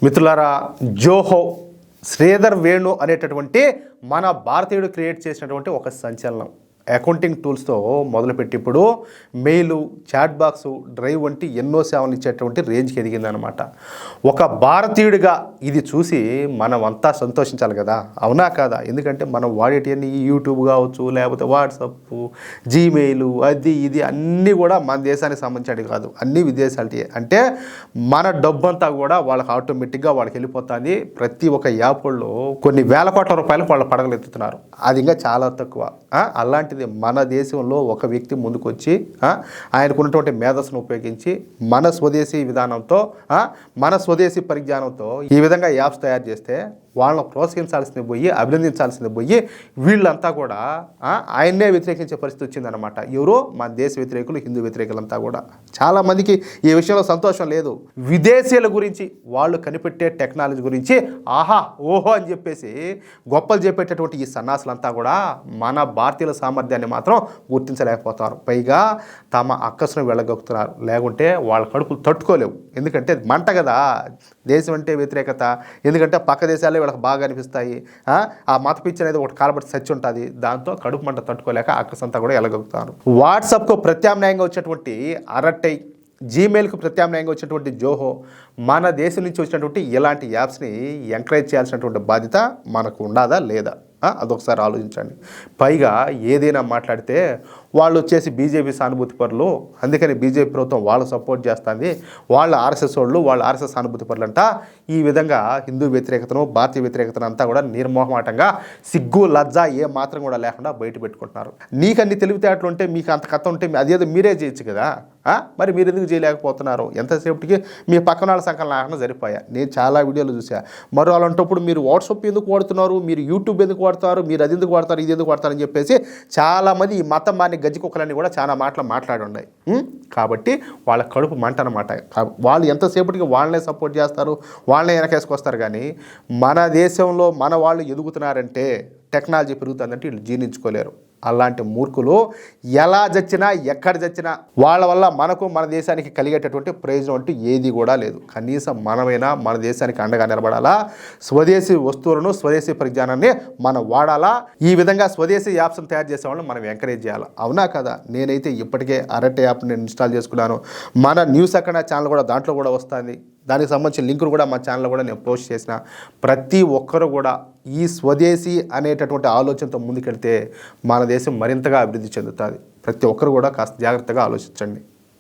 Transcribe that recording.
మిత్రులారా, జోహో శ్రీధర్ వేణు అనేటటువంటి మన భారతీయుడు క్రియేట్ చేసినటువంటి ఒక సంచలనం అకౌంటింగ్ టూల్స్తో మొదలుపెట్టి ఇప్పుడు మెయిల్, చాట్ బాక్స్, డ్రైవ్ వంటి ఎన్నో సేవలు ఇచ్చేటువంటి రేంజ్కి ఎదిగిందనమాట. ఒక భారతీయుడిగా ఇది చూసి మనం అంతా సంతోషించాలి కదా, అవునా కాదా? ఎందుకంటే మనం వాడేటివన్నీ యూట్యూబ్ కావచ్చు, లేకపోతే వాట్సాప్, జీమెయిల్, అది ఇది అన్నీ కూడా మన దేశానికి సంబంధించినవి కాదు, అన్నీ విదేశాలకి. అంటే మన డబ్బంతా కూడా వాళ్ళకి ఆటోమేటిక్గా వాళ్ళకి వెళ్ళిపోతుంది. ప్రతి ఒక్క యాప్లో కొన్ని వేల కోట్ల రూపాయలు వాళ్ళు పడగలెత్తుతున్నారు. అది ఇంకా చాలా తక్కువ. అలాంటి మన దేశంలో ఒక వ్యక్తి ముందుకొచ్చి ఆయనకున్నటువంటి మేధస్సును ఉపయోగించి మన స్వదేశీ విధానంతో, మన స్వదేశీ పరిజ్ఞానంతో ఈ విధంగా యాప్స్ తయారు చేస్తే వాళ్ళని ప్రోత్సహించాల్సింది పోయి, అభినందించాల్సింది పోయి వీళ్ళంతా కూడా ఆయన్నే వ్యతిరేకించే పరిస్థితి వచ్చిందనమాట. ఎవరో మన దేశ వ్యతిరేకులు, హిందూ వ్యతిరేకులంతా కూడా. చాలామందికి ఈ విషయంలో సంతోషం లేదు. విదేశీయుల గురించి, వాళ్ళు కనిపెట్టే టెక్నాలజీ గురించి ఆహా ఓహో అని చెప్పేసి గొప్పలు చెప్పేటటువంటి ఈ సన్నాసులంతా కూడా మన భారతీయుల సామర్థ్యాన్ని మాత్రం గుర్తించలేకపోతారు. పైగా తమ అక్కసును వెళ్ళగొక్కుతున్నారు. లేకుంటే వాళ్ళ కడుపులు తట్టుకోలేవు. ఎందుకంటే మంట కదా దేశం అంటే వ్యతిరేకత. ఎందుకంటే పక్క దేశాలే వీళ్ళకి బాగా అనిపిస్తాయి. ఆ మత పిచ్చి అనేది ఒకటి కాలబట్టి సచ్చి ఉంటుంది. దాంతో కడుపు మంట తట్టుకోలేక అక్కసంతా కూడా వెళ్ళగలుగుతారు. వాట్సాప్కు ప్రత్యామ్నాయంగా వచ్చేటువంటి అరటై, జీమెయిల్కు ప్రత్యామ్నాయంగా వచ్చినటువంటి జోహో, మన దేశం నుంచి వచ్చినటువంటి ఇలాంటి యాప్స్ని ఎంకరేజ్ చేయాల్సినటువంటి బాధ్యత మనకు ఉండదా లేదా? అదొకసారి ఆలోచించండి. పైగా ఏదైనా మాట్లాడితే వాళ్ళు వచ్చేసి బీజేపీ సానుభూతి పరులు, అందుకని బీజేపీ ప్రభుత్వం వాళ్ళు సపోర్ట్ చేస్తుంది, వాళ్ళు ఆర్ఎస్ఎస్ వాళ్ళు, వాళ్ళు ఆర్ఎస్ఎస్ సానుభూతి పరులు అంట. ఈ విధంగా హిందూ వ్యతిరేకతను, భారతీయ వ్యతిరేకతను అంతా కూడా నిర్మోహమాటంగా, సిగ్గు లజ్జ ఏ మాత్రం కూడా లేకుండా బయట పెట్టుకుంటున్నారు. నీకన్ని తెలివితేటలు ఉంటే, మీకు అంత కథ ఉంటే అదేదో మీరే చేయొచ్చు కదా, మరి మీరు ఎందుకు చేయలేకపోతున్నారు? ఎంతసేపటికి మీ పక్కన వాళ్ళ సంకలనం లేకుండా సరిపోయా. నేను చాలా వీడియోలు చూసా. మరో అలాంటప్పుడు మీరు వాట్సాప్ ఎందుకు వాడుతున్నారు, మీరు యూట్యూబ్ ఎందుకు వాడతారు, మీరు అది ఎందుకు వాడతారు, ఇది ఎందుకు వాడతారని చెప్పేసి చాలామంది ఈ మతం మాని గజ్జి కుక్కలన్నీ కూడా చాలా మాటలు మాట్లాడి ఉన్నాయి. కాబట్టి వాళ్ళ కడుపు మంట అనమాట. వాళ్ళు ఎంతసేపటికి వాళ్ళనే సపోర్ట్ చేస్తారు, వాళ్ళనే వెనకేసుకొస్తారు. కానీ మన దేశంలో మన వాళ్ళు ఎదుగుతున్నారంటే, టెక్నాలజీ పెరుగుతుందంటే వీళ్ళు జీర్ణించుకోలేరు. అలాంటి మూర్ఖులు ఎలా చచ్చినా, ఎక్కడ చచ్చినా వాళ్ళ వల్ల మనకు, మన దేశానికి కలిగేటటువంటి ప్రయోజనం అంటూ ఏది కూడా లేదు. కనీసం మనమైనా మన దేశానికి అండగా నిలబడాలా, స్వదేశీ వస్తువులను, స్వదేశీ పరిజ్ఞానాన్ని మనం వాడాలా. ఈ విధంగా స్వదేశీ యాప్స్ని తయారు చేసే వాళ్ళని మనం ఎంకరేజ్ చేయాలి. అవునా కదా? నేనైతే ఇప్పటికే అరటే యాప్ నేను ఇన్స్టాల్ చేసుకున్నాను. మన న్యూస్ అక్కడ ఛానల్ కూడా దాంట్లో కూడా వస్తుంది. దానికి సంబంధించిన లింకులు కూడా మా ఛానల్లో కూడా నేను పోస్ట్ చేసిన. ప్రతి ఒక్కరు కూడా ఈ స్వదేశీ అనేటటువంటి ఆలోచనతో ముందుకెళ్తే మన దేశం మరింతగా అభివృద్ధి చెందుతుంది. ప్రతి ఒక్కరు కూడా కాస్త జాగ్రత్తగా ఆలోచించండి.